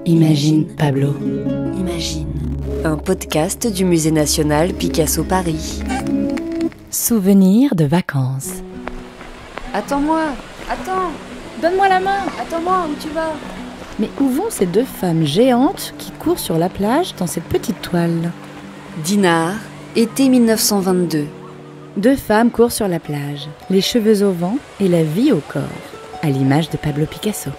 Imagine, Pablo. Imagine. Un podcast du Musée national Picasso Paris. Souvenirs de vacances. Attends-moi, attends. Donne-moi la main. Attends-moi, où tu vas? Mais où vont ces deux femmes géantes qui courent sur la plage dans cette petite toile? Dinard, été 1922. Deux femmes courent sur la plage, les cheveux au vent et la vie au corps, à l'image de Pablo Picasso.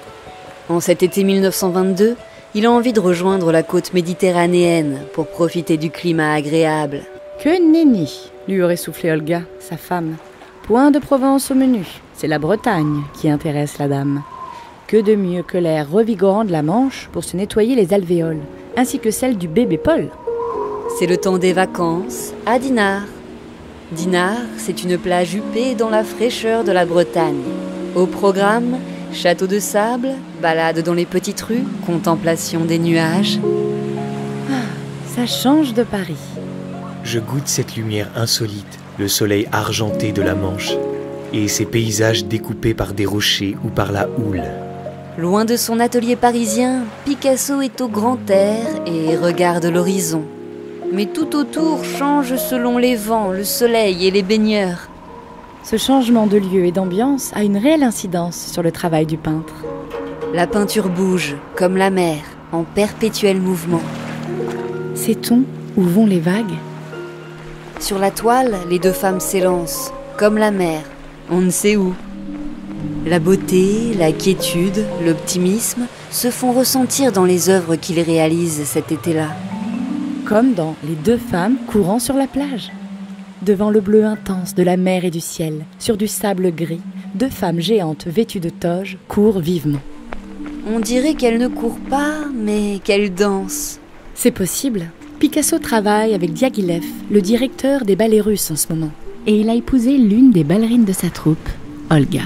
En cet été 1922, il a envie de rejoindre la côte méditerranéenne pour profiter du climat agréable. Que nenni, lui aurait soufflé Olga, sa femme. Point de Provence au menu, c'est la Bretagne qui intéresse la dame. Que de mieux que l'air revigorant de la Manche pour se nettoyer les alvéoles, ainsi que celle du bébé Paul. C'est le temps des vacances à Dinard. Dinard, c'est une plage huppée dans la fraîcheur de la Bretagne. Au programme, château de sable, balade dans les petites rues, contemplation des nuages. Ça change de Paris. Je goûte cette lumière insolite, le soleil argenté de la Manche, et ces paysages découpés par des rochers ou par la houle. Loin de son atelier parisien, Picasso est au grand air et regarde l'horizon. Mais tout autour change selon les vents, le soleil et les baigneurs. Ce changement de lieu et d'ambiance a une réelle incidence sur le travail du peintre. La peinture bouge, comme la mer, en perpétuel mouvement. Sait-on où vont les vagues? Sur la toile, les deux femmes s'élancent, comme la mer, on ne sait où. La beauté, la quiétude, l'optimisme se font ressentir dans les œuvres qu'il réalise cet été-là. Comme dans Les deux femmes courant sur la plage. Devant le bleu intense de la mer et du ciel, sur du sable gris, deux femmes géantes vêtues de toges courent vivement. On dirait qu'elles ne courent pas, mais qu'elles dansent. C'est possible. Picasso travaille avec Diaghilev, le directeur des ballets russes en ce moment. Et il a épousé l'une des ballerines de sa troupe, Olga.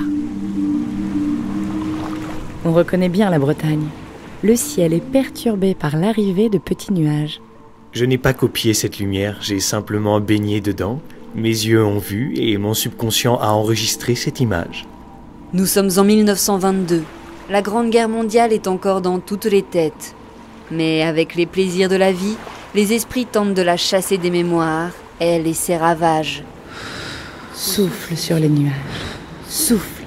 On reconnaît bien la Bretagne. Le ciel est perturbé par l'arrivée de petits nuages. Je n'ai pas copié cette lumière, j'ai simplement baigné dedans. Mes yeux ont vu et mon subconscient a enregistré cette image. Nous sommes en 1922. La Grande Guerre mondiale est encore dans toutes les têtes. Mais avec les plaisirs de la vie, les esprits tentent de la chasser des mémoires, elle et ses ravages. Souffle sur les nuages, souffle,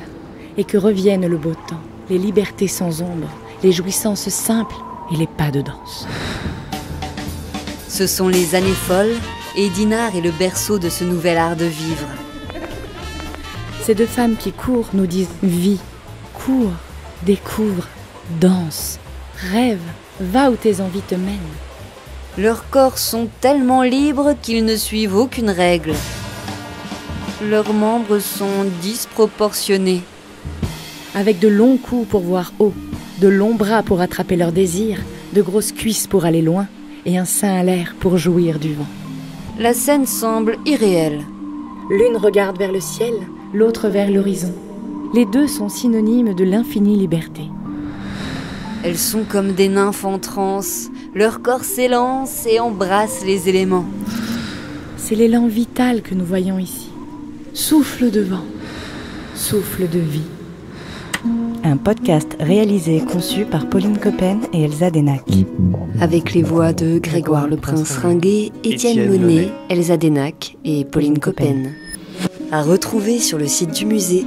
et que revienne le beau temps, les libertés sans ombre, les jouissances simples et les pas de danse. Ce sont les années folles, et Dinard est le berceau de ce nouvel art de vivre. Ces deux femmes qui courent nous disent « vis », cours, découvre, danse, rêve, va où tes envies te mènent. Leurs corps sont tellement libres qu'ils ne suivent aucune règle. Leurs membres sont disproportionnés. Avec de longs coups pour voir haut, de longs bras pour attraper leurs désirs, de grosses cuisses pour aller loin, et un sein à l'air pour jouir du vent. La scène semble irréelle. L'une regarde vers le ciel, l'autre vers l'horizon. Les deux sont synonymes de l'infinie liberté. Elles sont comme des nymphes en transe. Leur corps s'élance et embrasse les éléments. C'est l'élan vital que nous voyons ici. Souffle de vent, souffle de vie. Un podcast réalisé et conçu par Pauline Coppen et Elsa Denac. Avec les voix de Grégoire le Prince Ringuet, Étienne Monet, Elsa Denac et Pauline Coppen. À retrouver sur le site du musée.